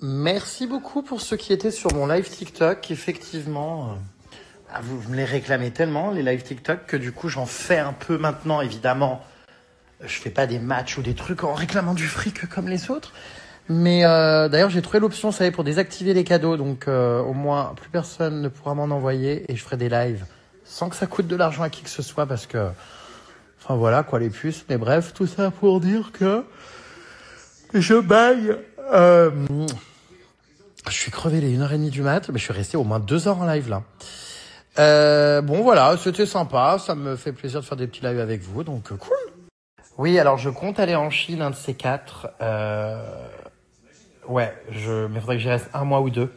Merci beaucoup pour ceux qui étaient sur mon live TikTok. Effectivement, vous me les réclamez tellement, les live TikTok, que du coup, j'en fais un peu maintenant, évidemment. Je fais pas des matchs ou des trucs en réclamant du fric comme les autres. Mais d'ailleurs, j'ai trouvé l'option, ça y est, pour désactiver les cadeaux. Donc, au moins, plus personne ne pourra m'en envoyer. Et je ferai des lives sans que ça coûte de l'argent à qui que ce soit. Parce que, enfin voilà, quoi, les puces. Mais bref, tout ça pour dire que je baille. Je suis crevé les 1h30 du mat. Mais je suis resté au moins 2 heures en live, là. Bon, voilà, c'était sympa. Ça me fait plaisir de faire des petits lives avec vous. Donc, cool. Oui, alors je compte aller en Chine, un de ces 4. Ouais, mais faudrait que j'y reste 1 mois ou 2.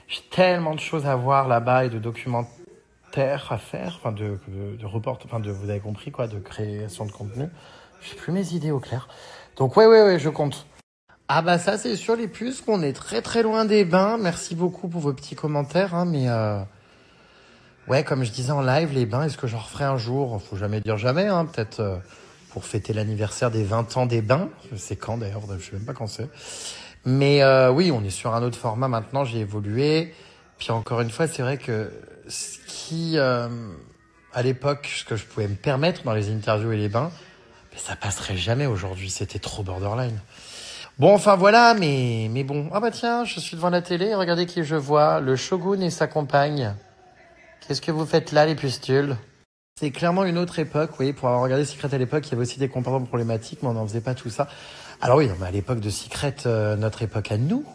J'ai tellement de choses à voir là-bas et de documentaires à faire, enfin de report, enfin vous avez compris quoi, de création de contenu. J'ai plus mes idées au clair. Donc ouais, je compte. Ah bah ça c'est sûr les puces, qu'on est très très loin des bains. Merci beaucoup pour vos petits commentaires, hein, mais ouais, comme je disais en live, les bains, est-ce que j'en referai un jour? Faut jamais dire jamais, hein, peut-être pour fêter l'anniversaire des 20 ans des bains. C'est quand d'ailleurs? Je sais même pas quand c'est. Mais oui, on est sur un autre format maintenant, j'ai évolué. Puis encore une fois, c'est vrai que ce qui, à l'époque, ce que je pouvais me permettre dans les interviews et les bains, mais ça passerait jamais aujourd'hui, c'était trop borderline. Bon, enfin voilà, mais bon. Ah bah tiens, je suis devant la télé, regardez qui je vois, le Shogun et sa compagne. Qu'est-ce que vous faites là, les pustules? C'est clairement une autre époque, oui. Pour avoir regardé Secret à l'époque, il y avait aussi des comportements problématiques, mais on n'en faisait pas tout ça. Alors oui, mais à l'époque de Secret, notre époque à nous,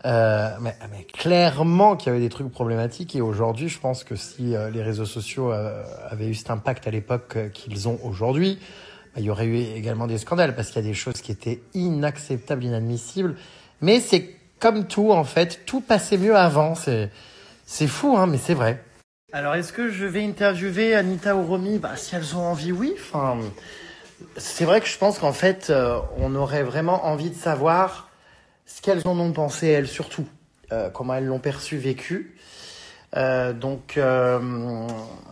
mais clairement qu'il y avait des trucs problématiques. Et aujourd'hui, je pense que si les réseaux sociaux avaient eu cet impact à l'époque qu'ils ont aujourd'hui, il y aurait eu également des scandales, parce qu'il y a des choses qui étaient inacceptables, inadmissibles. Mais c'est comme tout, en fait, tout passait mieux avant. C'est fou, hein, mais c'est vrai. Alors, est-ce que je vais interviewer Anita ou Romy? Bah, si elles ont envie, oui. Enfin, c'est vrai que je pense qu'en fait, on aurait vraiment envie de savoir ce qu'elles en ont pensé, elles, surtout. Comment elles l'ont perçu, vécu. Donc,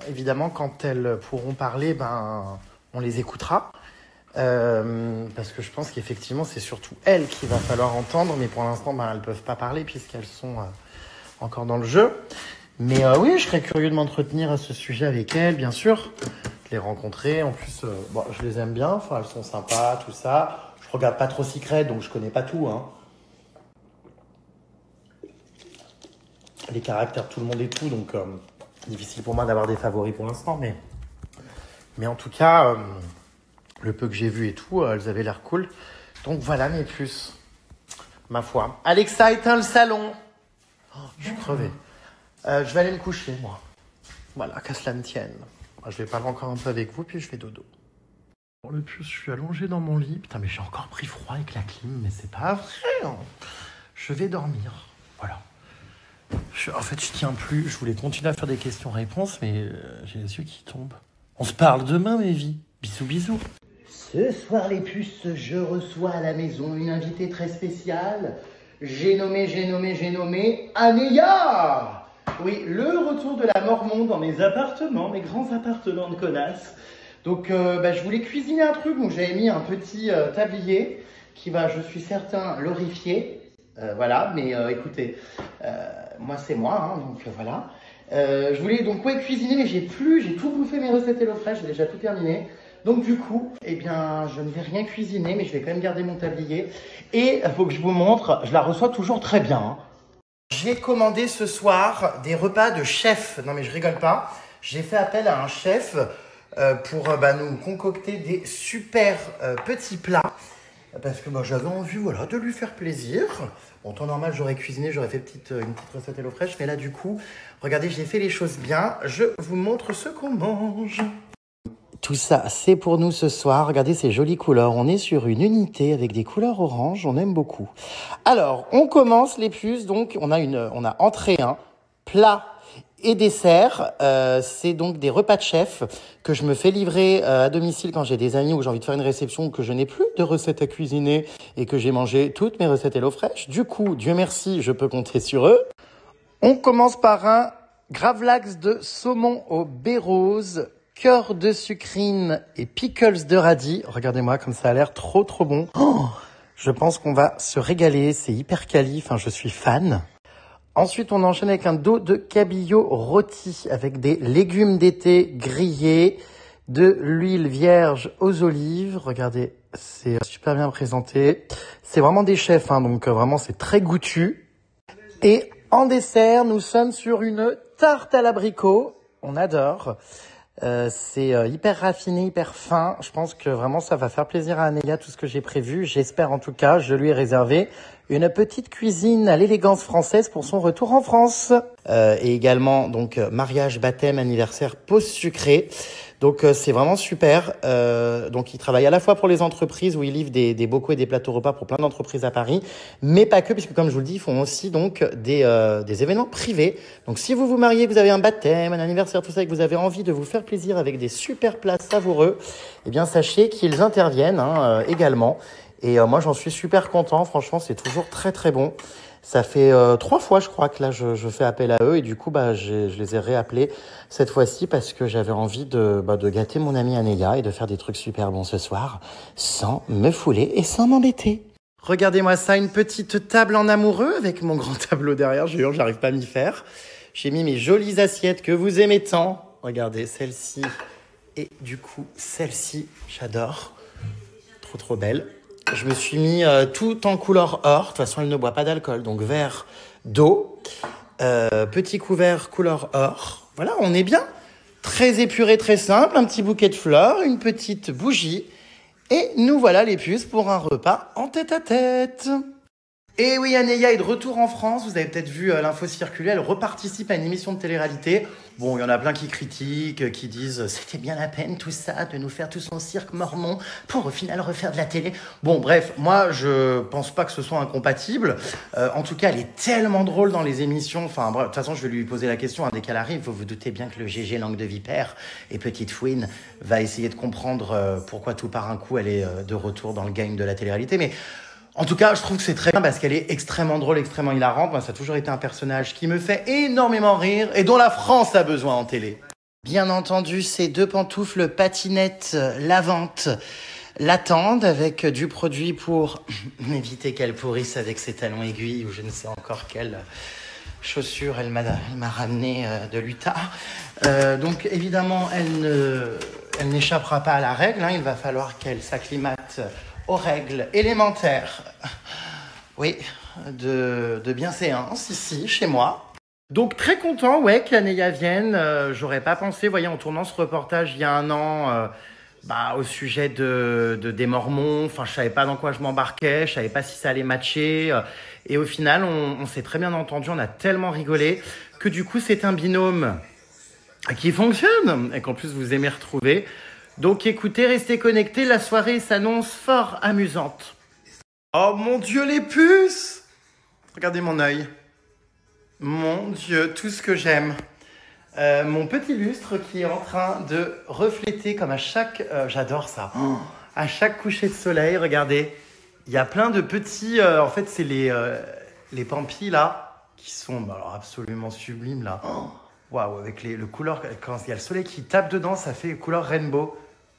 évidemment, quand elles pourront parler, on les écoutera. Parce que je pense qu'effectivement, c'est surtout elles qu'il va falloir entendre. Mais pour l'instant, elles peuvent pas parler puisqu'elles sont encore dans le jeu. Mais oui, je serais curieux de m'entretenir à ce sujet avec elles, bien sûr. De les rencontrer. En plus, je les aime bien. Enfin, elles sont sympas, tout ça. Je regarde pas trop Secret, donc je connais pas tout, hein. Les caractères de tout le monde et tout, donc difficile pour moi d'avoir des favoris pour l'instant. Mais en tout cas, le peu que j'ai vu et tout, elles avaient l'air cool. Donc voilà mes puces. Ma foi. Alexa, éteins le salon. Oh, je suis crevé. Je vais aller me coucher, moi. Voilà, qu'à cela ne tienne. Moi, je vais parler encore un peu avec vous, puis je vais dodo. Bon, le plus, je suis allongé dans mon lit. Putain, mais j'ai encore pris froid avec la clim, mais c'est pas vrai. Hein. Je vais dormir. Voilà. En fait, je tiens plus. Je voulais continuer à faire des questions-réponses, mais j'ai les yeux qui tombent. On se parle demain, mes vies. Bisous, bisous. Ce soir, les puces, je reçois à la maison une invitée très spéciale. J'ai nommé Anéa. Oui, le retour de la Mormon dans mes appartements, mes grands appartements de connasses. Donc, je voulais cuisiner un truc, donc j'avais mis un petit tablier qui va, je suis certain, l'horrifier. Voilà, mais écoutez, moi c'est moi, hein, donc voilà. Je voulais donc cuisiner, mais j'ai tout bouffé mes recettes HelloFresh, j'ai déjà tout terminé. Donc du coup, je ne vais rien cuisiner, mais je vais quand même garder mon tablier. Et il faut que je vous montre, je la reçois toujours très bien. Hein. J'ai commandé ce soir des repas de chef. Non mais je rigole pas. J'ai fait appel à un chef pour nous concocter des super petits plats. Parce que j'avais envie de lui faire plaisir. Bon, temps normal, j'aurais cuisiné, j'aurais fait une petite recette HelloFresh. Mais là, du coup, regardez, j'ai fait les choses bien. Je vous montre ce qu'on mange. Tout ça, c'est pour nous ce soir. Regardez ces jolies couleurs. On est sur une unité avec des couleurs orange. On aime beaucoup. Alors, on commence les puces. Donc, on a entrée, plat et dessert. C'est donc des repas de chef que je me fais livrer à domicile quand j'ai des amis ou j'ai envie de faire une réception ou que je n'ai plus de recettes à cuisiner et que j'ai mangé toutes mes recettes HelloFresh. Du coup, Dieu merci, je peux compter sur eux. On commence par un gravlax de saumon au baies rose, cœur de sucrine et pickles de radis. Regardez-moi comme ça a l'air trop bon. Oh, Je pense qu'on va se régaler, c'est hyper quali, enfin je suis fan. Ensuite, on enchaîne avec un dos de cabillaud rôti avec des légumes d'été grillés, de l'huile vierge aux olives. Regardez, c'est super bien présenté. C'est vraiment des chefs, hein, donc vraiment c'est très goûtu. Et en dessert, nous sommes sur une tarte à l'abricot. On adore. C'est hyper raffiné, hyper fin. Je pense que vraiment ça va faire plaisir à Anélia, tout ce que j'ai prévu. J'espère en tout cas, je lui ai réservé une petite cuisine à l'élégance française pour son retour en France. Et également donc mariage, baptême, anniversaire, pause sucrée. Donc c'est vraiment super. Donc il travaille à la fois pour les entreprises où il livre des bocaux et des plateaux repas pour plein d'entreprises à Paris, mais pas que, puisque comme je vous le dis, ils font aussi donc des événements privés. Donc si vous vous mariez, que vous avez un baptême, un anniversaire, tout ça, et que vous avez envie de vous faire plaisir avec des super plats savoureux, eh bien sachez qu'ils interviennent également. Et moi j'en suis super content. Franchement, c'est toujours très très bon. Ça fait 3 fois, je crois, que là, je fais appel à eux. Et du coup, je les ai réappelés cette fois-ci parce que j'avais envie de gâter mon amie Anélia et de faire des trucs super bons ce soir sans me fouler et sans m'embêter. Regardez-moi ça, une petite table en amoureux avec mon grand tableau derrière. Je jure, j'arrive pas à m'y faire. J'ai mis mes jolies assiettes que vous aimez tant. Regardez, celle-ci et du coup, celle-ci, j'adore. Trop, trop belle. Je me suis mis tout en couleur or. De toute façon, elle ne boit pas d'alcool. Donc, verre d'eau. Petit couvert couleur or. Voilà, on est bien. Très épuré, très simple. Un petit bouquet de fleurs, une petite bougie. Et nous voilà les puces pour un repas en tête-à-tête. Et oui, Anélia est de retour en France. Vous avez peut-être vu l'info circuler. Elle reparticipe à une émission de télé-réalité. Bon, il y en a plein qui critiquent, qui disent « C'était bien la peine tout ça, de nous faire tout son cirque mormon pour au final refaire de la télé. » Bon, bref, moi, je pense pas que ce soit incompatible. En tout cas, elle est tellement drôle dans les émissions. Enfin, bref, de toute façon, je vais lui poser la question dès qu'elle arrive. Vous vous doutez bien que le GG langue de vipère et Petite Fouine va essayer de comprendre pourquoi tout par un coup, elle est de retour dans le game de la télé-réalité. Mais en tout cas, je trouve que c'est très bien parce qu'elle est extrêmement drôle, extrêmement hilarante. Moi, ça a toujours été un personnage qui me fait énormément rire et dont la France a besoin en télé. Bien entendu, ces 2 pantoufles patinettes lavantes l'attendent avec du produit pour éviter qu'elle pourrisse avec ses talons aiguilles ou je ne sais encore quelle chaussure elle m'a ramené de l'Utah. Donc évidemment, elle n'échappera pas à la règle. Il va falloir qu'elle s'acclimate aux règles élémentaires, oui, de bienséance ici, chez moi. Donc très content, ouais, qu'Anélia vienne. J'aurais pas pensé, vous voyez, en tournant ce reportage il y a 1 an, au sujet des Mormons. Enfin, je savais pas dans quoi je m'embarquais, je savais pas si ça allait matcher. Et au final, on s'est très bien entendu, on a tellement rigolé que du coup, c'est un binôme qui fonctionne et qu'en plus vous aimez retrouver. Donc écoutez, restez connectés, la soirée s'annonce fort amusante. Oh mon Dieu, les puces! Regardez mon œil. Mon Dieu, tout ce que j'aime. Mon petit lustre qui est en train de refléter comme à chaque... j'adore ça. À chaque coucher de soleil, regardez. Il y a plein de petits... en fait, c'est les pampis là, qui sont alors, absolument sublimes là. Waouh, avec le couleur... Quand il y a le soleil qui tape dedans, ça fait couleur rainbow.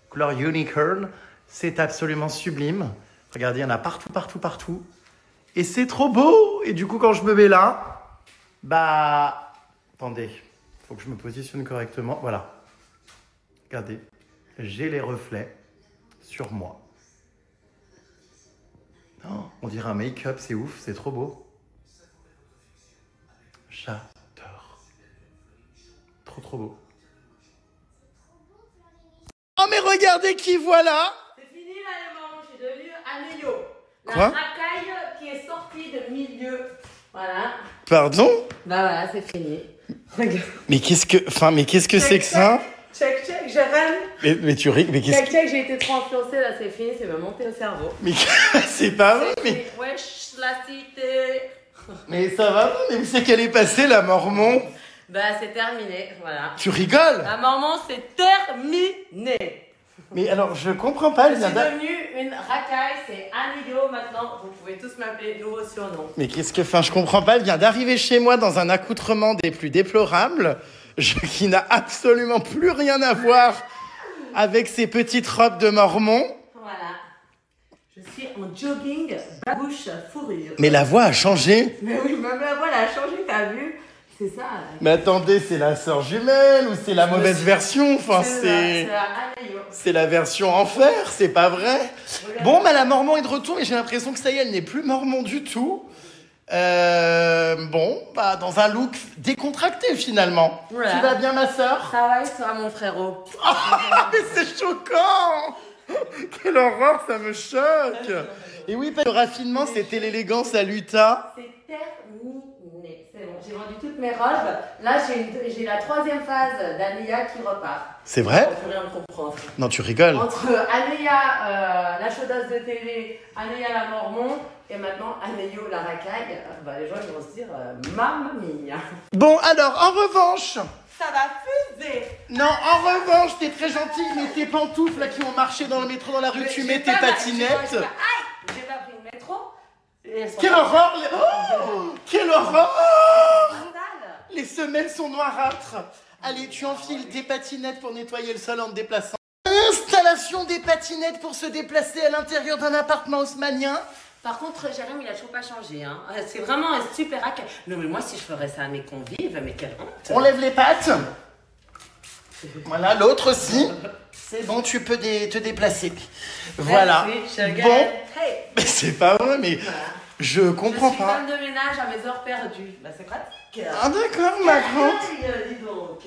Couleur unicorn, c'est absolument sublime. Regardez, il y en a partout, partout, partout. Et c'est trop beau. Et du coup, quand je me mets là, attendez, il faut que je me positionne correctement. Voilà. Regardez, j'ai les reflets sur moi. Oh, on dirait un make-up, c'est ouf, c'est trop beau. J'adore. Trop, trop beau. Oh mais regardez qui voilà! C'est fini là les mamans, j'ai devenu Anéyo. La Quoi? racaille qui est sortie de milieu. Voilà. Pardon? Voilà, c'est fini. Regarde. Mais qu'est-ce que c'est que ça? Check, je rêve. Mais tu ris, mais qu'est-ce que... Check, j'ai été trop influencée là, c'est fini, c'est me monter au cerveau. Mais c'est pas vrai, mais... Wesh, la cité. Mais ça va pas, mais où c'est qu'elle est passée la Mormon? C'est terminé, voilà. Tu rigoles? La Mormon, c'est terminé. Mais alors, je comprends pas, Je suis devenue une racaille, c'est Anéyo maintenant. Vous pouvez tous m'appeler nouveau surnom. Mais je comprends pas, elle vient d'arriver chez moi dans un accoutrement des plus déplorables, qui n'a absolument plus rien à voir avec ses petites robes de Mormon. Voilà. Je suis en mon jogging, babouche, fourrure. Mais la voix a changé. Mais oui, même la voix, elle a changé, t'as vu? C'est ça. Mais attendez, c'est la sœur jumelle ou c'est la mauvaise version? Enfin, C'est la Anaïo. c'est la version enfer, c'est pas vrai? Bon, bah la Mormon est de retour, mais j'ai l'impression que ça y est, elle n'est plus Mormon du tout. Bon, bah dans un look décontracté finalement. Voilà. Tu vas bien, ma sœur? Ça va et toi, mon frérot? Ah, mais c'est choquant! Quelle horreur, ça me choque! Et oui, le raffinement, c'était l'élégance à l'Utah. C'est terminé. C'est bon, j'ai vendu toutes mes robes. Là, j'ai la 3e phase d'Anéa qui repart. C'est vrai? On peut rien comprendre. Non, tu rigoles. Entre Anéa, la chaudasse de télé, Anéa la Mormon, et maintenant Anéo la racaille, les gens ils vont se dire mamma mia. Bon, alors, en revanche... Ça va fuser. Non, en revanche, t'es très gentille, mais tes pantoufles là qui ont marché dans le métro, dans la rue, tu mets tes patinettes. Aïe, j'ai pas pris le métro. Quelle horreur! Oh, quelle horreur! Sale. Les semelles sont noirâtres. Allez, tu enfiles tes patinettes pour nettoyer le sol en te déplaçant. Installation des patinettes pour se déplacer à l'intérieur d'un appartement haussmannien. Par contre, Jérôme, il a toujours pas changé. Hein. C'est vraiment un super hack. Non, mais moi, si je ferais ça à mes convives, mais quelle honte. On lève les pattes. Voilà, l'autre aussi. C'est bon, tu peux te déplacer. Voilà. Merci, bon, hey. mais c'est pas vrai, mais Voilà. je comprends Je suis pas. femme de ménage à mes heures perdues. Bah, c'est pratique. Ah d'accord, ma grande. Aïe, dis donc.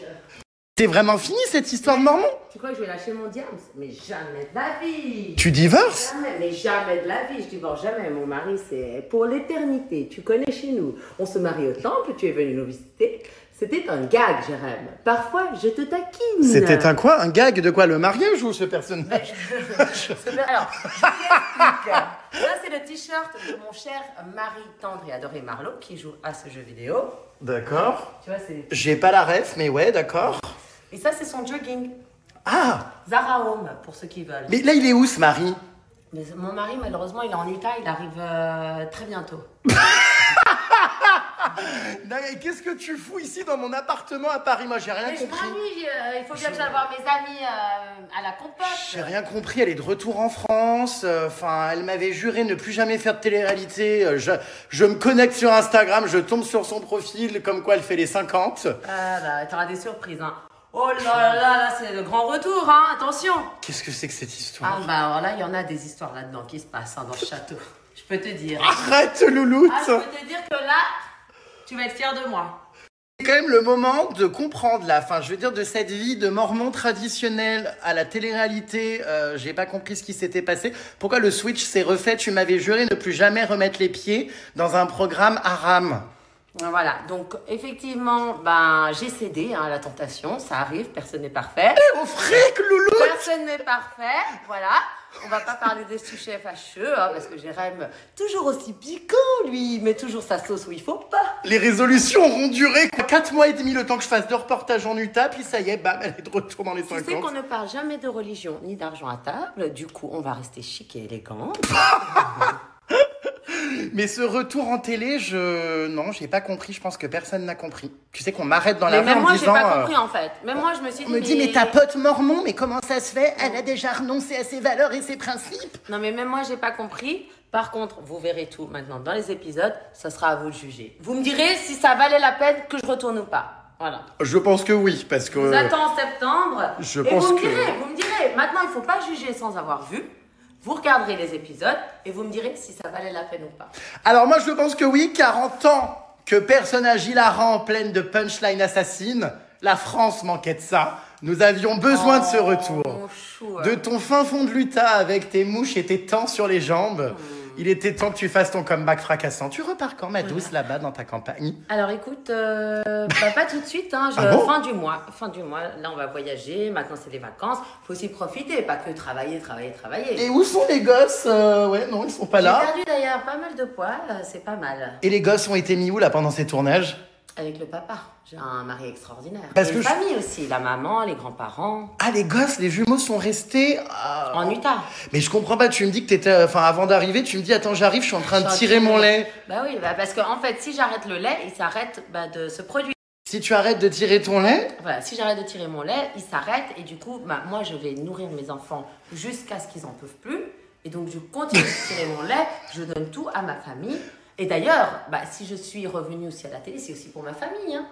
C'est vraiment fini cette histoire de Mormon? Tu crois que je vais lâcher mon diams? Mais jamais de la vie. Tu divorces? Jamais, mais jamais de la vie. Je divorce jamais. Mon mari, c'est pour l'éternité. Tu connais chez nous. On se marie au temple. Tu es venu nous visiter. C'était un gag, Jérôme. Parfois, je te taquine. C'était un quoi? Un gag de quoi? Le mariage ou ce personnage? Alors, je vous explique. Là, c'est le t-shirt de mon cher mari tendre et adoré Marlo qui joue à ce jeu vidéo. D'accord. Tu vois, c'est... J'ai pas la ref, mais ouais, d'accord. Et ça, c'est son jogging. Ah! Zara Home, pour ceux qui veulent. Mais là, il est où ce mari? Mais mon mari, malheureusement, il est en Utah. Il arrive très bientôt. Et qu'est-ce que tu fous ici dans mon appartement à Paris? Moi, j'ai rien Mais je compris. m'ennuie. Il faut bien que j'aille voir mes amis à la compote. J'ai rien compris, elle est de retour en France. Enfin, elle m'avait juré ne plus jamais faire de télé-réalité. Je me connecte sur Instagram, je tombe sur son profil, comme quoi elle fait les 50. Ah là, t'auras des surprises, hein. Oh là là, là, c'est le grand retour, hein. Attention. Qu'est-ce que c'est que cette histoire? Ah bah alors là, il y en a des histoires là-dedans qui se passent hein, dans ce château. Je peux te dire. Arrête, louloute! Ah, je peux te dire que là, tu vas être fier de moi. C'est quand même le moment de comprendre là, enfin je veux dire de cette vie de mormon traditionnel à la télé-réalité, j'ai pas compris ce qui s'était passé. Pourquoi le switch s'est refait? Tu m'avais juré ne plus jamais remettre les pieds dans un programme haram. Voilà, donc effectivement, ben, j'ai cédé hein, à la tentation, ça arrive, personne n'est parfait. Au fric, loulou! Personne n'est parfait, voilà. On va pas parler des sujets fâcheux, hein, parce que Jérém, toujours aussi piquant, lui, il met toujours sa sauce où il faut pas. Les résolutions auront duré 4 mois et demi, le temps que je fasse 2 reportages en Utah, puis ça y est, bam, elle est de retour dans les 50. Tu sais qu'on ne parle jamais de religion ni d'argent à table, du coup, on va rester chic et élégant. Mais ce retour en télé, non, j'ai pas compris. Je pense que personne n'a compris. Tu sais qu'on m'arrête dans la rue même en moi, me j'ai disant... pas compris en fait. Même moi, je me suis dit. On me dit, mais ta pote mormon, mais comment ça se fait? Elle a déjà renoncé à ses valeurs et ses principes. Non, mais même moi, j'ai pas compris. Par contre, vous verrez tout maintenant dans les épisodes. Ça sera à vous de juger. Vous me direz si ça valait la peine que je retourne ou pas. Voilà. Je pense que oui, parce que... Je vous attends en septembre. Je et pense vous me que- direz, vous me direz. Maintenant, il faut pas juger sans avoir vu. Vous regarderez les épisodes et vous me direz si ça valait la peine ou pas. Alors moi, je pense que oui, 40 ans que personnage hilarant pleine de punchlines assassines, la France manquait de ça. Nous avions besoin de ce retour. Mon chou, De ton fin fond de l'Utah avec tes mouches et tes temps sur les jambes. Il était temps que tu fasses ton comeback fracassant. Tu repars quand, ma douce, là-bas, dans ta campagne? Alors écoute, pas tout de suite, hein, Ah bon fin du mois, là on va voyager, maintenant c'est des vacances, faut aussi profiter, pas que travailler. Et où sont les gosses? Ouais, non, ils sont pas J'ai là. perdu d'ailleurs pas mal de poids, c'est pas mal, Et les gosses ont été mis où, là, pendant ces tournages? avec le papa, j'ai un mari extraordinaire, Parce et que une je- famille aussi, la maman, les grands-parents, Ah, les gosses, les jumeaux sont restés... en Utah. Mais je comprends pas, tu me dis que t'étais... Enfin, avant d'arriver, tu me dis, attends, j'arrive, je suis en train de tirer mon lait. Bah oui, parce qu'en fait si j'arrête le lait, il s'arrête de se produire. Si tu arrêtes de tirer ton lait... Voilà, si j'arrête de tirer mon lait, il s'arrête et du coup, moi je vais nourrir mes enfants jusqu'à ce qu'ils en peuvent plus. Et donc, je continue de tirer mon lait, je donne tout à ma famille. Et d'ailleurs, si je suis revenue aussi à la télé, c'est aussi pour ma famille. Hein.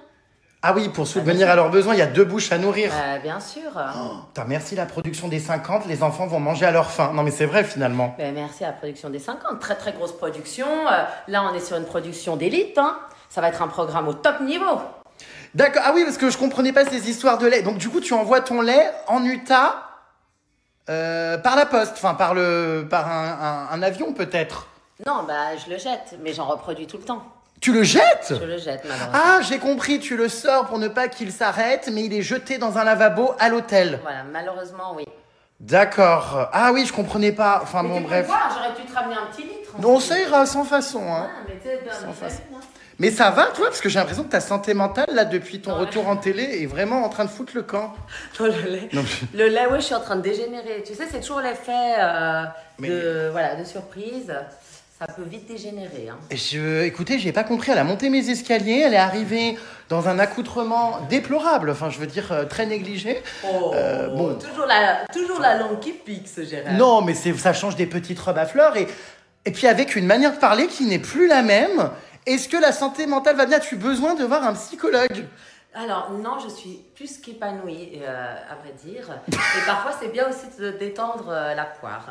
Ah oui, pour subvenir à leurs besoins, il y a 2 bouches à nourrir. Bien sûr. Merci la production des 50, les enfants vont manger à leur faim. Non mais c'est vrai finalement. Merci à la production des 50, très très grosse production. Là, on est sur une production d'élite. Hein. Ça va être un programme au top niveau. D'accord, ah oui, parce que je comprenais pas ces histoires de lait. Donc du coup, tu envoies ton lait en Utah par la poste, enfin par un avion peut-être. Non, je le jette, mais j'en reproduis tout le temps. Tu le jettes? Je le jette, malheureusement. Ah, j'ai compris, tu le sors pour ne pas qu'il s'arrête, mais il est jeté dans un lavabo à l'hôtel. Voilà, malheureusement, oui. D'accord. Ah oui, je comprenais pas. Enfin mais bon, tu bref. Peux voir, j'aurais pu te ramener un petit litre. Non, ça ira sans façon. Hein. Mais tu sais, sans façon. Mais ça va, toi? Parce que j'ai l'impression que ta santé mentale, là, depuis ton retour en télé, est vraiment en train de foutre le camp. Non, le lait. Non, le lait, ouais, je suis en train de dégénérer. Tu sais, c'est toujours l'effet de surprise. Ça peut vite dégénérer. Hein. Écoutez, j'ai pas compris. Elle a monté mes escaliers. Elle est arrivée dans un accoutrement déplorable. Enfin, je veux dire, très négligé. Bon. Toujours la langue qui pique, ce Gérard. Non, mais ça change des petites robes à fleurs. Et puis avec une manière de parler qui n'est plus la même. Est-ce que la santé mentale va bien? As-tu besoin de voir un psychologue? Alors, non, je suis plus qu'épanouie, à vrai dire. Et parfois, c'est bien aussi de détendre la poire.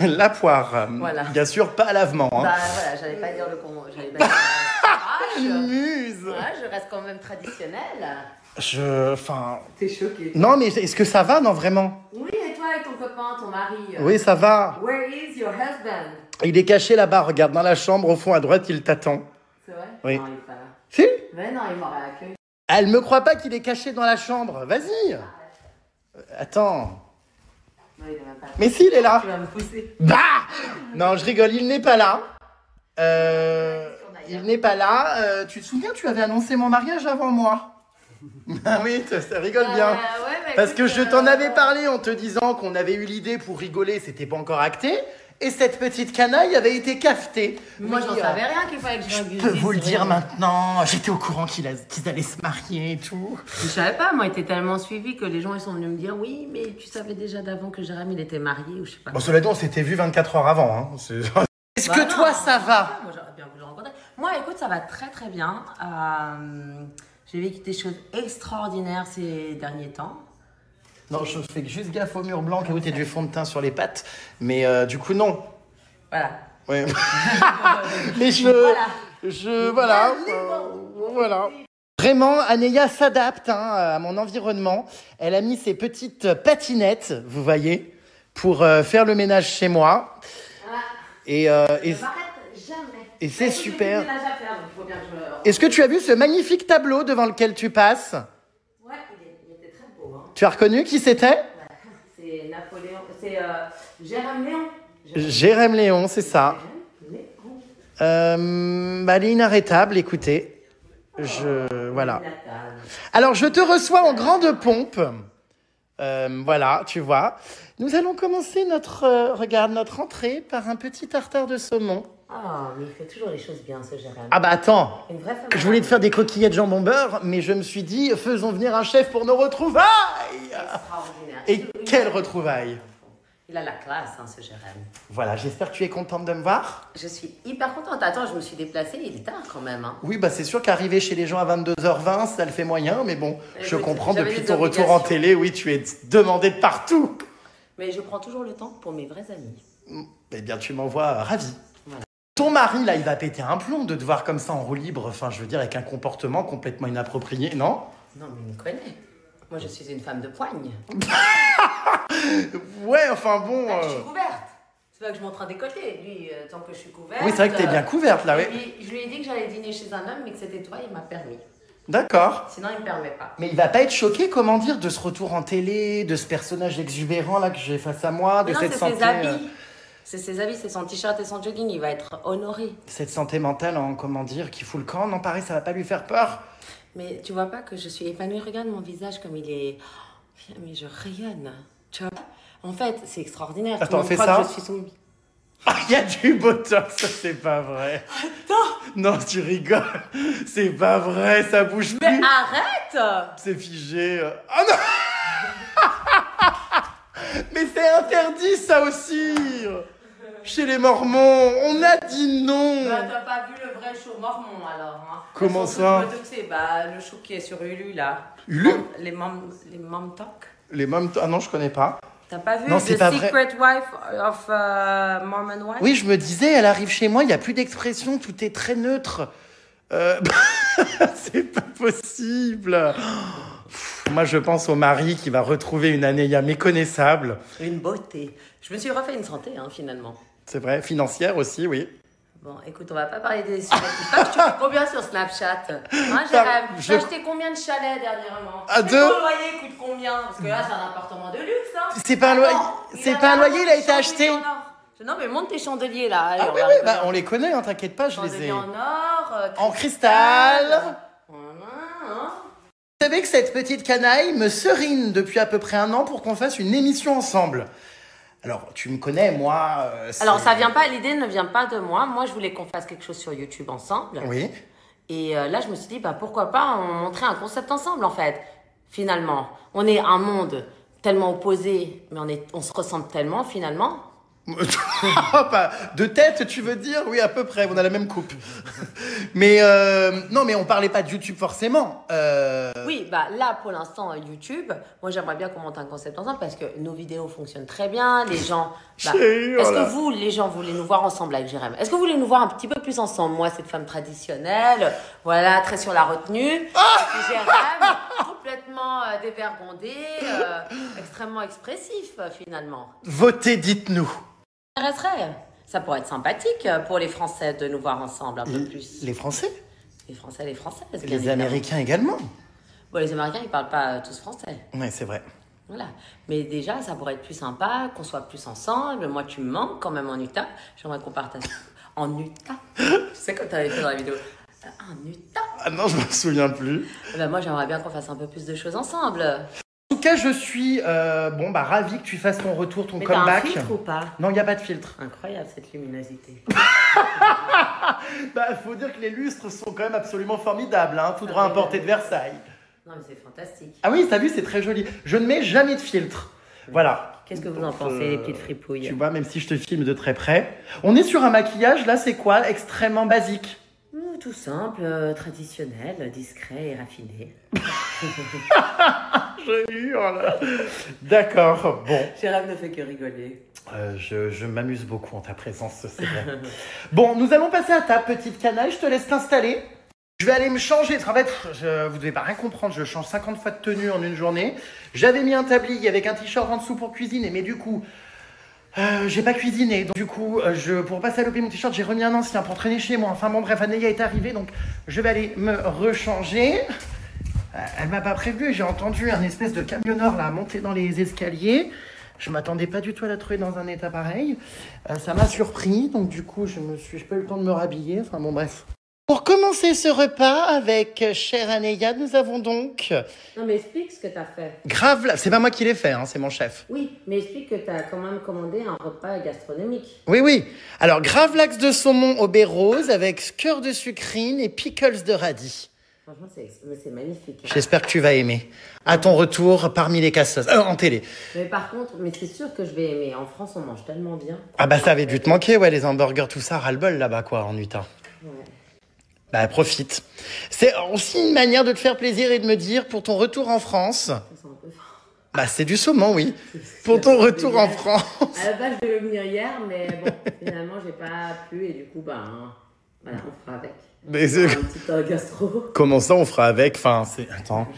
La poire. Voilà. Bien sûr, pas à lavement. Hein. Voilà, j'allais pas dire le con. J'allais pas dire muse. Ouais, je reste quand même traditionnelle. T'es choquée. Non, mais est-ce que ça va, non, vraiment? Oui, et toi, avec ton copain, ton mari? Oui, ça va. Where is your husband? Il est caché là-bas, regarde, dans la chambre, au fond à droite, il t'attend. C'est vrai? Oui. Non, il est pas là. Si? Mais non, il m'aurait accueilli. Elle me croit pas qu'il est caché dans la chambre. Vas-y. Attends. Non, il est même pas là. Mais si, il est là. Tu vas me pousser. Bah! Non, je rigole, il n'est pas là. Il n'est pas là. Tu te souviens, tu avais annoncé mon mariage avant moi? Ah oui, ça rigole bien. Ouais, parce que je t'en avais parlé en te disant qu'on avait eu l'idée pour rigoler, c'était pas encore acté. Et cette petite canaille avait été cafetée. Moi, j'en savais rien qu'il fallait que je peux vous le dire maintenant. J'étais au courant qu'ils allaient se marier et tout. Je savais pas. Moi, il était tellement suivi que les gens ils sont venus me dire oui, mais tu savais déjà d'avant que Jérémy il était marié ou je sais pas. Bon, cela dit, on s'était vu 24 heures avant. Hein. Est-ce que toi, ça va? Moi, j'aurais bien voulu le rencontrer. Moi, écoute, ça va très très bien. J'ai vécu des choses extraordinaires ces derniers temps. Non, je fais juste gaffe au mur blanc et où t'as du fond de teint sur les pattes. Mais du coup, non. Voilà. Ouais. Les cheveux. Voilà. Voilà. Vraiment, Anéa s'adapte à mon environnement. Elle a mis ses petites patinettes, vous voyez, pour faire le ménage chez moi. Voilà. Et je m'arrête jamais. Et c'est super. Ménage à faire, donc il faut bien que je... Est-ce que tu as vu ce magnifique tableau devant lequel tu passes? Ouais, il était très beau. Hein. Tu as reconnu qui c'était? C'est Napoléon. C'est Jérém Léon. Jérém Léon, c'est ça. Elle est inarrêtable, écoutez. Voilà. Alors, je te reçois en grande pompe. Voilà, tu vois. Nous allons commencer notre entrée par un petit tartare de saumon. Ah, mais il fait toujours les choses bien, ce Jérém. Ah bah attends, une vraie femme. Je voulais te faire des coquillettes jambon beurre, mais je me suis dit, faisons venir un chef pour nos retrouvailles. Extraordinaire. Et quelle retrouvailles! Il a la classe, hein, ce Jérém. Voilà, j'espère que tu es contente de me voir. Je suis hyper contente. Attends, je me suis déplacée, il est tard quand même. Hein. Oui, bah c'est sûr qu'arriver chez les gens à 22h20, ça le fait moyen, mais bon, je comprends, depuis ton retour en télé, oui, tu es demandé de partout. Mais je prends toujours le temps pour mes vrais amis. Eh bien, tu m'envoies ravi. Voilà. Ton mari, là, il va péter un plomb de te voir comme ça en roue libre, enfin, je veux dire, avec un comportement complètement inapproprié, non? Non, mais il me connaît. Moi, je suis une femme de poigne. Ouais, enfin bon... Je suis couverte. C'est pas que je montre un décolleté. Lui, tant que je suis couverte... Oui, c'est vrai que t'es bien couverte, là, oui. Je lui ai dit que j'allais dîner chez un homme, mais que c'était toi, il m'a permis. D'accord. Sinon, il me permet pas. Mais il va pas être choqué, comment dire, de ce retour en télé, de ce personnage exubérant, là, que j'ai face à moi, de cette santé... c'est ses habits. C'est ses habits, c'est son t-shirt et son jogging. Il va être honoré. Cette santé mentale, comment dire, qui fout le camp, non, pareil, ça va pas lui faire peur? Mais tu vois pas que je suis épanouie? Regarde mon visage comme il est... Oh, mais je rayonne. Tu vois? En fait, c'est extraordinaire. Attends, fais ça. Que je suis soumise. Ah, il y a du botox, ça c'est pas vrai. Attends. Non, tu rigoles. C'est pas vrai, ça bouge plus. Mais arrête. C'est figé. Oh non. Mais c'est interdit, ça aussi. chez les Mormons. On a dit non. Bah, t'as pas vu le vrai show mormon alors, hein? Comment ça? Bah, le show qui est sur Hulu là. Hulu? Les Mom Talk. Les Mormons... Ah non, je connais pas. T'as pas vu Non, The c'est pas Secret Wife of Mormon Wife? Oui, je me disais, elle arrive chez moi, il n'y a plus d'expression, tout est très neutre. C'est pas possible. Moi, je pense au mari qui va retrouver une Anéa méconnaissable. Une beauté. Je me suis refait une santé, hein, finalement. C'est vrai, financière aussi, oui. Bon, écoute, on va pas parler des sujets. Tu fais combien sur Snapchat? Hein, Jérém? T'as acheté combien de chalets dernièrement? À Et deux. ton loyer coûte combien? Parce que là, c'est un appartement de luxe, hein. C'est pas un loyer, c'est pas un loyer, il a été acheté. Non, mais monte tes chandeliers, là. Allez, Ah oui, oui, bah, on les connaît, hein, t'inquiète pas, je les ai. Chandeliers en or, En cristal. Voilà, hein. Vous savez que cette petite canaille me serine depuis à peu près 1 an pour qu'on fasse une émission ensemble. Alors, tu me connais, moi... Alors, l'idée ne vient pas de moi. Moi, je voulais qu'on fasse quelque chose sur YouTube ensemble. Oui. Et là, je me suis dit, bah, pourquoi pas montrer un concept ensemble, en fait. Finalement, on est un monde tellement opposé, mais on se ressemble tellement, finalement. De tête, tu veux dire? Oui, à peu près, on a la même coupe. Mais non, mais on parlait pas de YouTube forcément. Oui, bah là pour l'instant YouTube, moi j'aimerais bien qu'on monte un concept ensemble parce que nos vidéos fonctionnent très bien, les gens. Bah, est-ce que vous, les gens, voulez nous voir ensemble avec Jérém? Est-ce que vous voulez nous voir un petit peu plus ensemble? Moi, cette femme traditionnelle, voilà, très sur la retenue. Et puis Jérém, complètement dévergondé, extrêmement expressif finalement. Votez, dites-nous. Ça pourrait être sympathique pour les Français de nous voir ensemble un peu plus. Les Français? Les Français, les Françaises. bien Les évidemment. Américains également. Bon, les Américains, ils parlent pas tous français. Oui, c'est vrai. Voilà. Mais déjà, ça pourrait être plus sympa, qu'on soit plus ensemble. Moi, tu me manques quand même en Utah. J'aimerais qu'on partage. En Utah? Tu sais comme tu avais fait dans la vidéo. En Utah? Ah non, je me souviens plus. Ben, moi, j'aimerais bien qu'on fasse un peu plus de choses ensemble. En tout cas, je suis ravi que tu fasses ton retour, ton Mais comeback. t'as un filtre ou pas? Non, il n'y a pas de filtre. Incroyable cette luminosité. Bah, faut dire que les lustres sont quand même absolument formidables, hein, tout droit importé de Versailles. Non, mais c'est fantastique. Ah oui, t'as vu, c'est très joli. Je ne mets jamais de filtre. Voilà. Qu'est-ce que vous en pensez, les petites fripouilles? Tu vois, même si je te filme de très près. On est sur un maquillage, là, c'est quoi? Extrêmement basique. Tout simple, traditionnel, discret et raffiné. Je hurle. D'accord, bon. Jérém ne fait que rigoler. Je m'amuse beaucoup en ta présence, c'est vrai. Bon, nous allons passer à ta petite canaille. Je te laisse t'installer. Je vais aller me changer. En fait, vous devez pas rien comprendre. Je change 50 fois de tenue en une journée. J'avais mis un tablier avec un t-shirt en dessous pour cuisiner, mais du coup, j'ai pas cuisiné. Donc du coup, pour pas saloper mon t-shirt, j'ai remis un ancien pour traîner chez moi. Enfin bon, bref, Anéa est arrivée, donc je vais aller me rechanger. Elle m'a pas prévenu. J'ai entendu un espèce de camionneur là monter dans les escaliers. Je m'attendais pas du tout à la trouver dans un état pareil. Ça m'a surpris, donc du coup, j'ai pas eu le temps de me rhabiller. Enfin bon, bref. Pour commencer ce repas avec chère Anéa, nous avons donc... Non, mais explique ce que tu as fait. Grave, c'est pas moi qui l'ai fait, hein, c'est mon chef. Oui, mais explique que tu as quand même commandé un repas gastronomique. Oui, oui. Alors, gravlax de saumon au baie rose avec cœur de sucrine et pickles de radis. Franchement, c'est magnifique. Hein. J'espère que tu vas aimer. À ton retour parmi les cassos, en télé. Mais par contre, c'est sûr que je vais aimer. En France, on mange tellement bien. Ah bah ça avait dû te manquer, ouais, les hamburgers, tout ça, ras-le-bol là-bas, quoi, en Utah. Ouais. Bah, profite. C'est aussi une manière de te faire plaisir et de me dire, pour ton retour en France... Ça sent un peu fort. Bah, c'est du saumon, oui. Pour ton retour en France. À la base, je devais venir hier, mais bon, finalement, j'ai pas pu et du coup, voilà, on fera avec. Mais c'est... Un petit gastro. Comment ça, on fera avec? Enfin, c'est... Attends.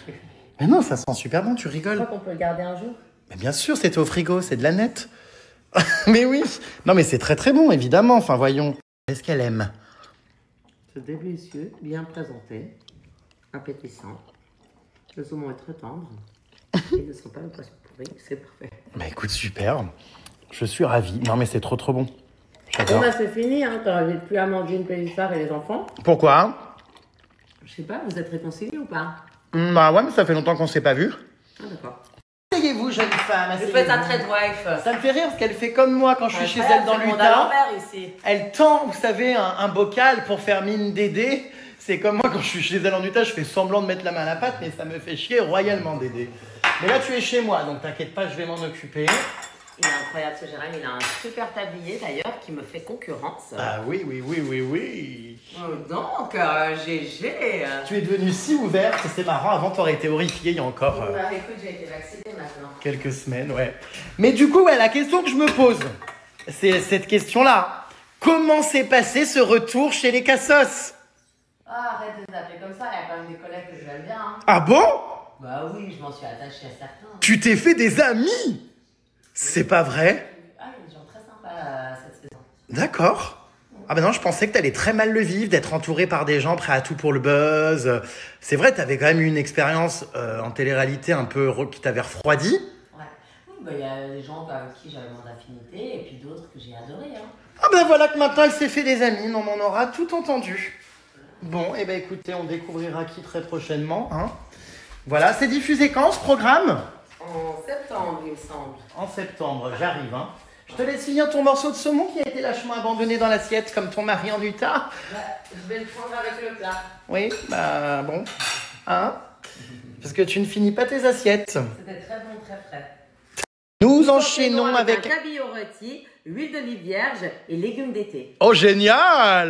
Mais non, ça sent super bon, tu Tu rigoles. crois qu'on peut le garder un jour? Mais bien sûr, c'était au frigo, c'est de la nette. Mais oui. Non, mais c'est très très bon, évidemment. Enfin, voyons. Qu'est-ce qu'elle aime? C'est délicieux, bien présenté, appétissant. Le saumon est très tendre. Ils ne sont pas le poisson pourri, c'est parfait. Bah écoute, super. Je suis ravi. Non, mais c'est trop trop bon. Bon, J'adore. bah c'est fini, hein. T'invites plus Amandine, Pélissard et les enfants. Pourquoi? Je sais pas, vous êtes réconciliés ou pas? Bah ouais, mais ça fait longtemps qu'on s'est pas vu. Ah, d'accord. Asseyez-vous, jeune femme. Je asseyez-vous. fais un trade wife. Ça me fait rire parce qu'elle fait comme moi quand je suis chez elle dans l'Utah. ici. Elle tend, vous savez, un bocal pour faire mine d'aider. C'est comme moi quand je suis chez elle en Utah, je fais semblant de mettre la main à la pâte, mais ça me fait chier royalement d'aider. Mais là, tu es chez moi, donc t'inquiète pas, je vais m'en occuper. Il est incroyable ce Jérém, il a un super tablier d'ailleurs qui me fait concurrence. Ah oui, oui, oui, oui, oui. Donc, GG. Tu es devenue si ouverte, c'est marrant, avant t'aurais été horrifiée il y a encore Bah écoute, j'ai été vaccinée maintenant. quelques semaines, ouais. Mais du coup, ouais, la question que je me pose, c'est cette question-là. Comment s'est passé ce retour chez les Cassos? Ah, arrête de taper comme ça, il y a quand même des collègues que j'aime bien. Hein. Ah bon? Bah oui, je m'en suis attachée à certains. Tu t'es fait des amis? C'est pas vrai? Ah, il y a des gens très sympas cette saison. D'accord. Ah ben non, je pensais que t'allais très mal le vivre, d'être entouré par des gens prêts à tout pour le buzz. C'est vrai, t'avais quand même eu une expérience en télé-réalité un peu qui t'avait refroidi. Ouais. Oui, bah il y a des gens avec qui j'avais moins d'affinité et puis d'autres que j'ai adorés. Hein. Ah ben voilà que maintenant elle s'est fait des amis, on en aura tout entendu. Bon, et ben écoutez, on découvrira qui très prochainement. Hein. Voilà, c'est diffusé quand ce programme? En septembre, il me semble. En septembre, j'arrive. Hein. Je te laisse finir ton morceau de saumon qui a été lâchement abandonné dans l'assiette comme ton mari en Utah. Bah, je vais le prendre avec le plat. Oui, bah bon. Hein? Parce que tu ne finis pas tes assiettes. C'était très bon, très frais. Nous enchaînons avec... un cabillaud rôti, huile d'olive vierge et légumes d'été. Oh, génial!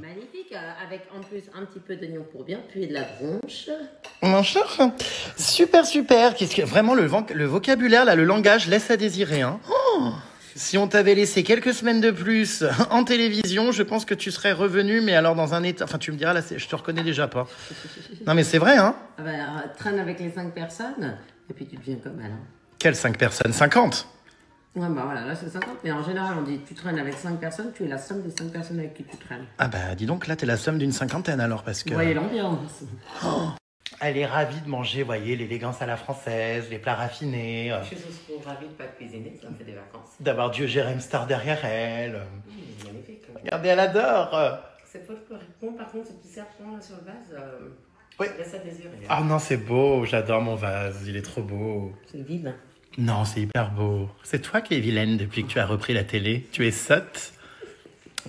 Magnifique, avec en plus un petit peu d'oignon pour bien puer de la bronche. Mon cher, super, super. Qu'est-ce que... Vraiment, le vocabulaire, là, le langage laisse à désirer. Hein. Oh, si on t'avait laissé quelques semaines de plus en télévision, je pense que tu serais revenu, mais alors dans un état... Enfin, tu me diras, là, je te reconnais déjà pas. Non, mais c'est vrai, hein? Ah bah, alors, traîne avec les 5 personnes, et puis tu deviens comme elle. Hein. Quelles 5 personnes? 50? Ouais, bah voilà, là c'est 50, mais en général, on dit tu traînes avec 5 personnes, tu es la somme des 5 personnes avec qui tu traînes. Ah bah, dis donc, là, t'es la somme d'une cinquantaine, alors, parce que... Vous voyez l'ambiance. Oh, elle est ravie de manger, voyez, l'élégance à la française, les plats raffinés. Je suis aussi ravie de ne pas cuisiner, ça me fait des vacances. D'avoir Dieu Jérém Star derrière elle. Magnifique. Regardez, elle adore. C'est folklorique. Bon, par contre, ce petit serpent là sur le vase, Oui. laisse à désirer. Ah non, c'est beau, j'adore mon vase, il est trop beau. C'est vide. Non, c'est hyper beau. C'est toi qui es vilaine depuis que tu as repris la télé. Tu es sotte.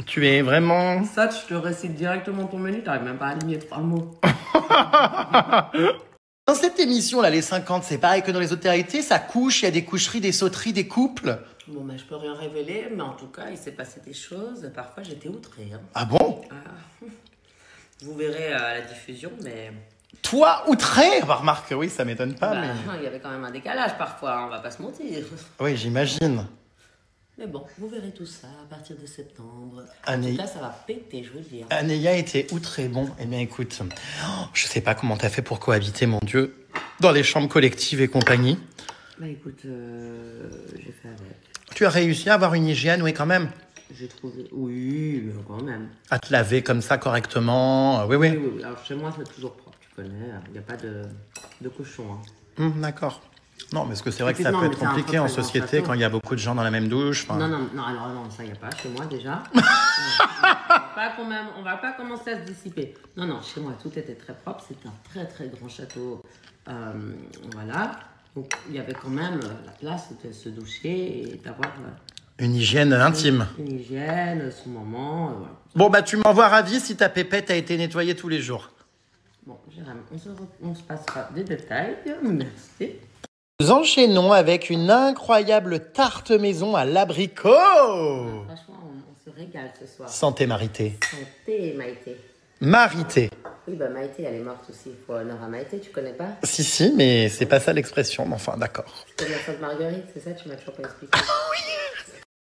Tu es vraiment... Ça, je te récite directement ton menu, t'arrives même pas à aligner 3 mots. Dans cette émission, là, les 50, c'est pareil que dans les autres réalités, ça couche, il y a des coucheries, des sauteries, des couples. Bon, ben, je peux rien révéler, mais en tout cas, il s'est passé des choses. Parfois, j'étais outrée. Hein. Ah bon? Vous verrez à la diffusion, mais... Toi, outré? Bah, remarque, oui, ça m'étonne pas, bah, mais... il y avait quand même un décalage parfois, on va pas se mentir. Oui, j'imagine. Mais bon, vous verrez tout ça à partir de septembre. En Année... tout cas, ça va péter, je veux dire. Anéa était outrée. Bon, eh bien écoute, je sais pas comment t'as fait pour cohabiter, mon Dieu, dans les chambres collectives et compagnie. Bah écoute, j'ai fait avec. Tu as réussi à avoir une hygiène, oui, quand même. J'ai trouvé... Oui, mais quand même. À te laver comme ça correctement, oui, oui. Oui. Alors chez moi, c'est toujours propre, tu connais. Il n'y a pas de cochon. Hein. D'accord. Non, mais parce que c'est vrai que ça Non, peut mais être c'est un compliqué très, en très grand société château. quand il y a beaucoup de gens dans la même douche. Non, alors non, ça, il n'y a pas chez moi déjà. On va pas commencer à se dissiper. Non, chez moi, tout était très propre. C'est un très, très grand château. Voilà. Donc, il y avait quand même la place de se doucher et d'avoir... Une hygiène intime. Une hygiène, son moment, voilà. Bon, bah tu m'envoies ravi si ta pépette a été nettoyée tous les jours. Bon, Jérém, on se passera des détails. Merci. Nous enchaînons avec une incroyable tarte maison à l'abricot. Franchement, on se régale ce soir. Santé Marité. Santé, Maïté. Marité. Oui, bah Maïté, elle est morte aussi. Il faut honneur à Maïté, tu connais pas? Si, mais c'est pas ça l'expression, mais enfin, d'accord. C'est la Sainte Marguerite, c'est ça? Tu m'as toujours pas expliqué.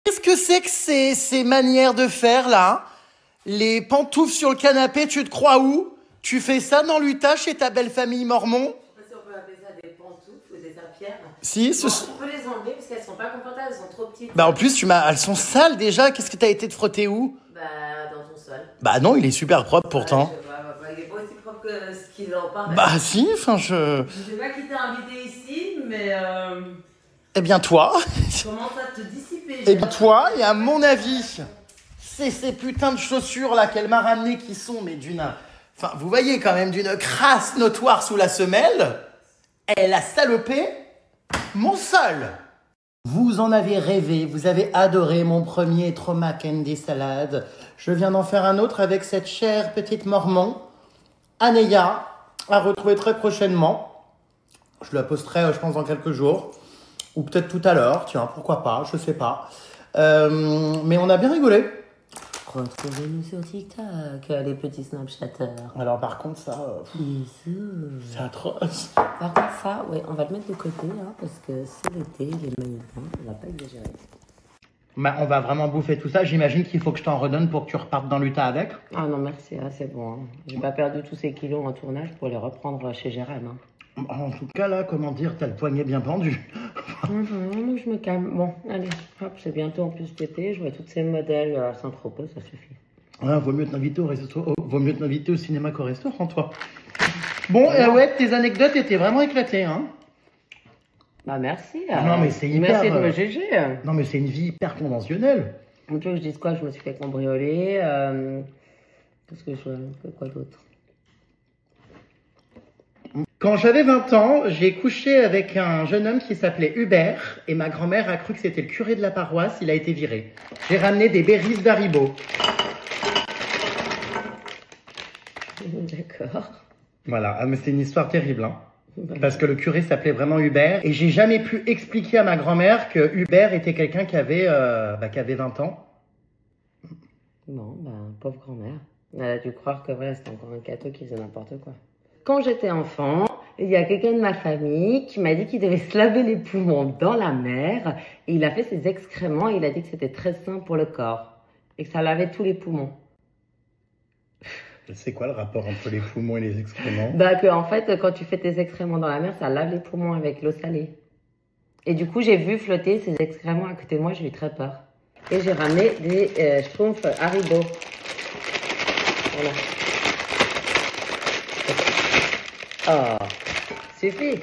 Qu'est-ce que c'est que ces manières de faire, là? Les pantoufles sur le canapé, tu te crois où? Tu fais ça dans l'Utah chez ta belle famille mormon? Si on peut appeler ça des pantoufles ou des serpillères. Si, On peut les enlever parce qu'elles sont pas confortables, elles sont trop petites. Bah en plus, elles sont sales déjà. Qu'est-ce que t'as été te frotter où? Bah dans ton sol. Bah non, il est super propre pourtant. Je sais pas, il est pas aussi propre que ce qu'il en parle. Bah si, enfin Je sais pas qui t'a invité ici, mais Eh bien toi. Commence à te dissiper. Eh bien toi, et à mon avis, c'est ces putains de chaussures là qu'elle m'a ramenées qui sont, mais d'une... Enfin, vous voyez quand même d'une crasse notoire sous la semelle. Elle a salopé mon sol. Vous en avez rêvé, vous avez adoré mon premier trauma candy salade. Je viens d'en faire un autre avec cette chère petite mormon, Anéa, à retrouver très prochainement. Je la posterai, je pense, dans quelques jours. Ou peut-être tout à l'heure, tiens, pourquoi pas, je sais pas. Mais on a bien rigolé. Retrouvez-nous sur TikTok, les petits Snapchatters. Alors par contre, ça, Bisous. c'est atroce. Par contre, ça, ouais, on va le mettre de côté, hein, parce que c'est l'été, les maillots de bain, on va pas exagérer. Bah, on va vraiment bouffer tout ça. J'imagine qu'il faut que je t'en redonne pour que tu repartes dans l'Utah avec. Ah non, merci, hein, c'est bon. Hein. J'ai pas perdu tous ces kilos en tournage pour les reprendre chez Jérém. Hein. En tout cas, là, comment dire, t'as le poignet bien pendu. Vraiment, je me calme. Bon, allez, hop, c'est bientôt en plus cet été. Je vois tous ces modèles à Saint-Tropez, ça suffit. Ouais, vaut mieux t'inviter au resto, vaut mieux t'inviter au cinéma qu'au restaurant, toi. Bon, ouais, tes anecdotes étaient vraiment éclatées, hein. Bah merci. Non, mais c'est hyper... Merci de me juger. Non, mais c'est une vie hyper conventionnelle. Tu veux que je dise quoi? Je me suis fait cambrioler. Qu'est-ce que je... Quoi d'autre? Quand j'avais 20 ans, j'ai couché avec un jeune homme qui s'appelait Hubert et ma grand-mère a cru que c'était le curé de la paroisse, il a été viré. J'ai ramené des berries d'Haribo. D'accord. Voilà, mais c'est une histoire terrible, hein. Parce que le curé s'appelait vraiment Hubert et j'ai jamais pu expliquer à ma grand-mère que Hubert était quelqu'un qui avait 20 ans. Bon, pauvre grand-mère. Elle a dû croire que voilà, c'était encore un cateau qui faisait n'importe quoi. Quand j'étais enfant, il y a quelqu'un de ma famille qui m'a dit qu'il devait se laver les poumons dans la mer. Et il a fait ses excréments et il a dit que c'était très sain pour le corps. Et que ça lavait tous les poumons. C'est quoi le rapport entre les poumons et les excréments? Que en fait, quand tu fais tes excréments dans la mer, ça lave les poumons avec l'eau salée. Et du coup, j'ai vu flotter ces excréments à côté de moi, j'ai eu très peur. Et j'ai ramené des schtroumpfs Haribo. Voilà. Oh, suffit.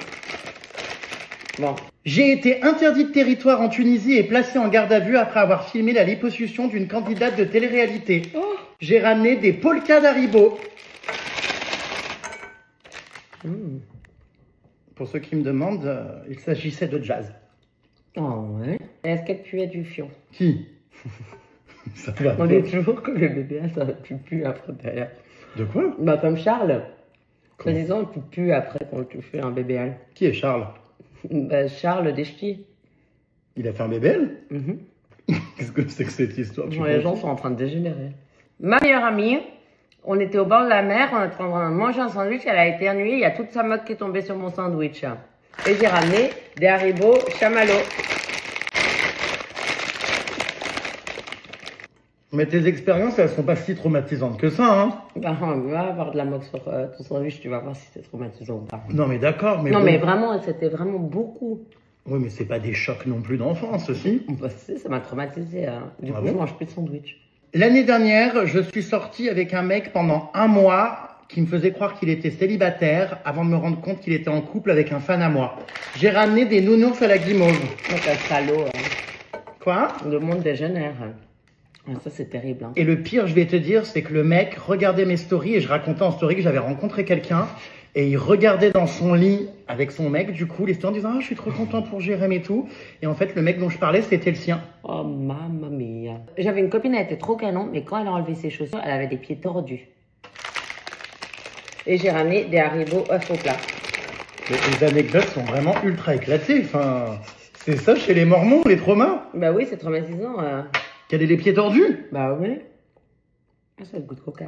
Bon. J'ai été interdit de territoire en Tunisie et placé en garde à vue après avoir filmé la liposuction d'une candidate de télé-réalité. Oh. J'ai ramené des polkas d'Haribo. Pour ceux qui me demandent, il s'agissait de jazz. Oh ouais. Est-ce qu'elle puait du fion? Qui? Ça va. On dit toujours que le bébé, ça pue après derrière. De quoi? Comme Charles. Disons, il pue après quand tu fais un bébé. Qui est Charles? Charles des ch'tis. Il a fait un bébé? Qu'est-ce que c'est que cette histoire? Les gens sont en train de dégénérer. Ma meilleure amie, on était au bord de la mer, on était en train de manger un sandwich, elle a éternué, il y a toute sa moque qui est tombée sur mon sandwich. Et j'ai ramené des Haribo chamallow. Mais tes expériences, elles sont pas si traumatisantes que ça, hein? On va avoir de la moque sur ton sandwich, tu vas voir si c'est traumatisant ou pas. Non, mais d'accord, mais non, bon. mais vraiment, c'était vraiment beaucoup. Oui, mais c'est pas des chocs non plus d'enfance, aussi. Si, ça m'a traumatisé. Du coup, bon? je mange plus de sandwich. L'année dernière, je suis sortie avec un mec pendant 1 mois qui me faisait croire qu'il était célibataire avant de me rendre compte qu'il était en couple avec un fan à moi. J'ai ramené des nounours à la guimauve. Donc, un salaud. Quoi? Le monde dégénère. Ça, c'est terrible. Et le pire, je vais te dire, c'est que le mec regardait mes stories et je racontais en story que j'avais rencontré quelqu'un et il regardait dans son lit avec son mec, du coup, les stories en disant « Ah, je suis trop content pour Jérém et tout ». Et en fait, le mec dont je parlais, c'était le sien. Oh, mamma mia. J'avais une copine, elle était trop canon, mais quand elle a enlevé ses chaussures, elle avait des pieds tordus. Et j'ai ramené des Haribo œufs au plat. Les anecdotes sont vraiment ultra éclatées. Enfin, c'est ça chez les Mormons, les traumas? Oui, c'est traumatisant. Qu'elle ait les pieds tordus? Oui. Ça a le goût de coca.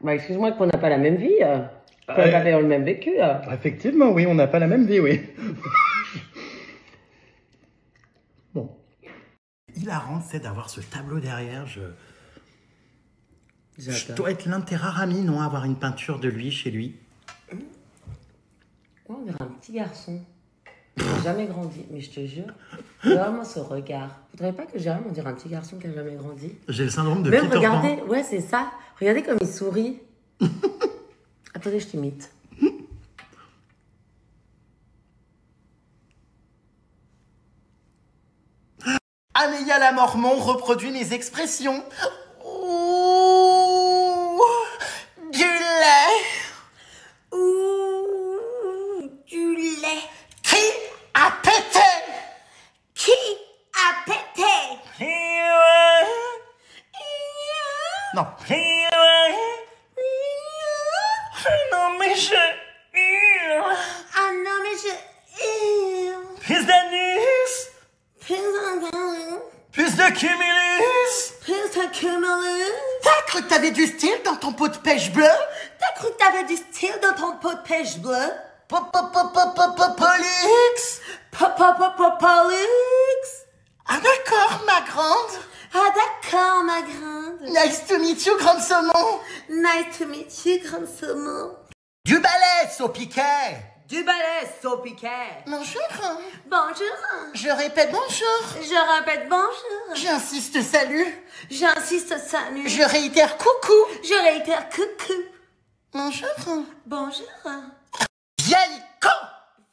Excuse-moi qu'on n'a pas la même vie. On n'a pas le même vécu. Effectivement, oui, on n'a pas la même vie, oui. Bon. Hilarant, c'est d'avoir ce tableau derrière. Je dois être l'un de tes rares amis, non, à avoir une peinture de lui chez lui. On dirait un petit garçon. Il n'a jamais grandi, mais je te jure, vraiment ce regard. Faudrait pas que Jérém, on dirait un petit garçon qui n'a jamais grandi. J'ai le syndrome de Même Peter regardez, Pan. ouais, c'est ça. Regardez comme il sourit. Attendez, je t'imite. Amélia la Mormon reproduit mes expressions. Ouh, du lait. Ouh, du lait. Qui a pété? Qui a pété? Non. Non mais je... Ah non, mais de cumulus. Plus de cumulus. T'as cru que t'avais du style dans ton pot de pêche bleu? T'as cru que t'avais du style dans ton pot de pêche bleu? Pollux. Pollux. Ah d'accord, ma grande. Ah d'accord, ma grande. Nice to meet you, grande saumon. Nice to meet you, grande saumon. Du balai, au piquet. Du balai, au piquet. Bonjour. Bonjour. Je répète bonjour. Je répète bonjour. J'insiste salut. J'insiste salut. Je réitère coucou. Je réitère coucou. Bonjour. Bonjour. Vieille con.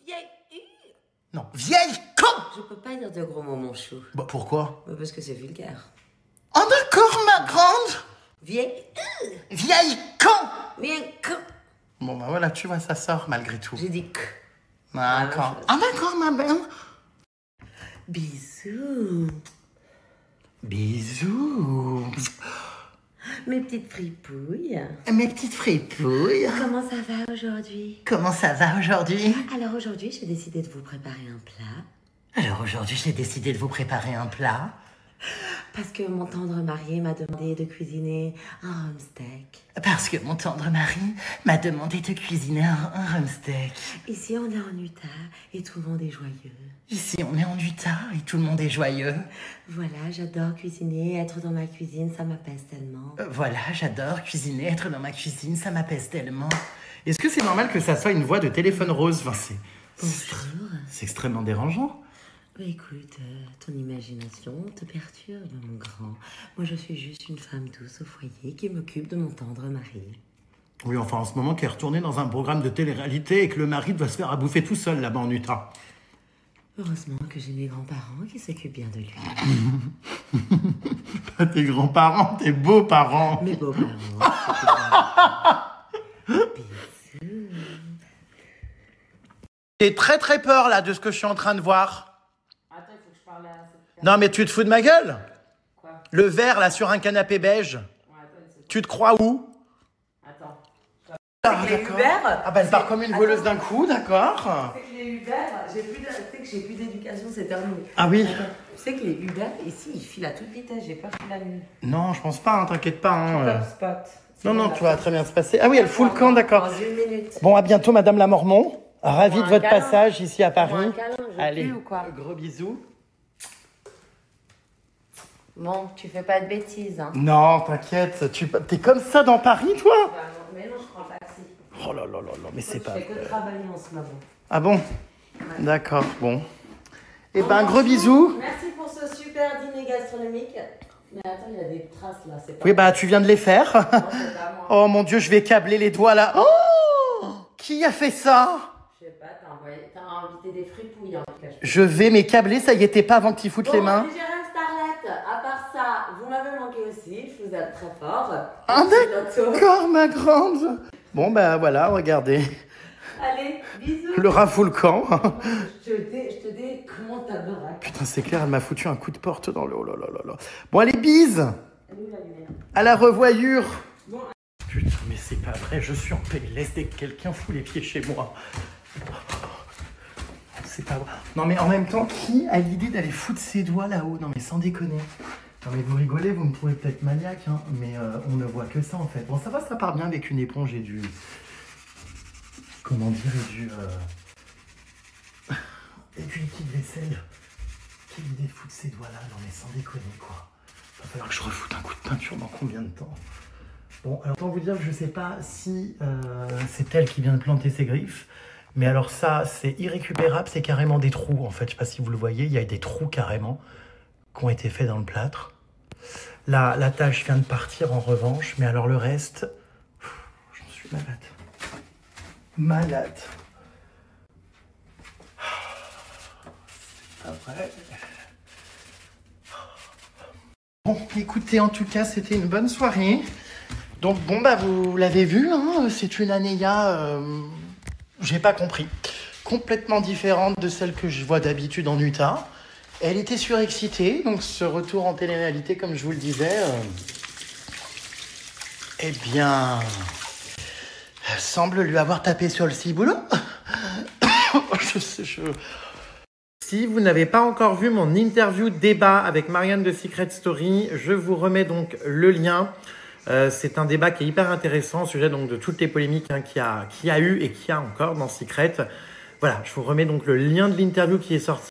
Vieille. Non, vieille con. Je peux pas dire de gros mots, mon chou. Bah pourquoi? Parce que c'est vulgaire. Oh d'accord, ma grande. Vieille. Vieille con. Vieille con. Bon, bah voilà, tu vois, ça sort malgré tout. J'ai dit que. D'accord. Ah d'accord, ma belle. Bisous. Bisous. Mes petites fripouilles. Mes petites fripouilles. Comment ça va aujourd'hui? Comment ça va aujourd'hui? Alors aujourd'hui, j'ai décidé de vous préparer un plat. Alors aujourd'hui, j'ai décidé de vous préparer un plat. Parce que mon tendre mari m'a demandé de cuisiner un rhum steak. Parce que mon tendre mari m'a demandé de cuisiner un rhum steak. Ici, on est en Utah et tout le monde est joyeux. Ici, on est en Utah et tout le monde est joyeux. Voilà, j'adore cuisiner, être dans ma cuisine, ça m'apaise tellement. Voilà, j'adore cuisiner, être dans ma cuisine, ça m'apaise tellement. Est-ce que c'est normal que ça soit une voix de téléphone rose? Enfin, Bonjour. c'est extrêmement dérangeant. Bah écoute, ton imagination te perturbe, mon grand. Moi, je suis juste une femme douce au foyer qui m'occupe de mon tendre mari. Oui, enfin, en ce moment, qui est retourné dans un programme de télé-réalité et que le mari doit se faire à bouffer tout seul là-bas en Utah. Heureusement que j'ai mes grands-parents qui s'occupent bien de lui. Pas tes grands-parents, tes beaux-parents. Mes beaux-parents. Bisous. J'ai très très peur là de ce que je suis en train de voir. Attends, il faut que je parle à cette Non, mais tu te fous de ma gueule? Quoi? Le verre là sur un canapé beige. Ouais, attends, Tu te crois où? Attends. Ah, les d'accord. Uber, Ah bah elle part comme une voleuse d'un coup, d'accord. Tu sais que les Uber, tu sais que j'ai plus d'éducation, c'est terminé. Ah oui. Attends, tu sais que les Uber, ici, ils filent à toute vitesse, j'ai peur qu'il la nuit. Non, je pense pas, hein, t'inquiète pas. Hein. Top spot. Non, non, tout va très bien se passer. Ah oui, elle fout le camp, d'accord. Dans une minute. Bon, à bientôt, Madame la Mormon. Ravi de un votre câlin. passage ici à Fais-moi Paris. un câlin, je Allez, pue ou quoi? gros bisous. Bon, tu fais pas de bêtises, hein. Non, t'inquiète, t'es comme ça dans Paris, toi? Bah, non, mais non, je prends le taxi. Oh là là là là, mais c'est Je pas fais que vrai. travailler en ce moment. Ah bon? D'accord, bon. Eh ben, gros bisous. Merci pour ce super dîner gastronomique. Mais attends, il y a des traces là, c'est pas... Oui, bah, tu viens de les faire. Non, c'est pas moi. Oh mon Dieu, je vais câbler les doigts là. Oh! Qui a fait ça? Je sais pas, t'as invité des fripouilles en tout cas. Je vais m'écabler, ça y était pas avant que tu foutes les mains. Bon, Jérém Starlet, à part ça, vous m'avez manqué aussi, je vous aime très fort. Ah Bientôt. d'accord, ma grande. Bon, bah voilà, regardez. Allez, bisous. Le rat fout le camp. Je te dis comment t'adorais. Putain, c'est clair, elle m'a foutu un coup de porte dans le... Oh là là là là. Bon, allez, bise. Elle est où la lumière? À la revoyure. Bon. Putain, mais c'est pas vrai, je suis en PLS dès que quelqu'un fout les pieds chez moi. C'est pas vrai. Non, mais en même temps, qui a l'idée d'aller foutre ses doigts là-haut? Non, mais sans déconner. Non, mais vous rigolez, vous me trouvez peut-être maniaque, hein, mais on ne voit que ça en fait. Bon, ça va, ça part bien avec une éponge et du... Comment dire, et du liquide vaisselle. Quelle idée de foutre ses doigts là? Non, mais sans déconner, quoi. Va falloir que je refoute un coup de peinture dans combien de temps? Bon, alors autant vous dire que je sais pas si c'est elle qui vient de planter ses griffes, mais alors ça, c'est irrécupérable, c'est carrément des trous en fait. Je sais pas si vous le voyez, il y a des trous carrément qui ont été faits dans le plâtre. Là, la tâche vient de partir en revanche, mais alors le reste, j'en suis malade. Malade. C'est pas vrai. Bon, écoutez, en tout cas, c'était une bonne soirée. Donc, bon, bah, vous l'avez vu, hein, c'est une Anéa, j'ai pas compris. Complètement différente de celle que je vois d'habitude en Utah. Elle était surexcitée, donc ce retour en télé-réalité, comme je vous le disais, eh bien, semble lui avoir tapé sur le ciboulot. Si vous n'avez pas encore vu mon interview débat avec Marianne de Secret Story, je vous remets donc le lien. C'est un débat qui est hyper intéressant au sujet donc de toutes les polémiques qu'il y a eu et qu'il y a encore dans Secret. Voilà, je vous remets donc le lien de l'interview qui est sorti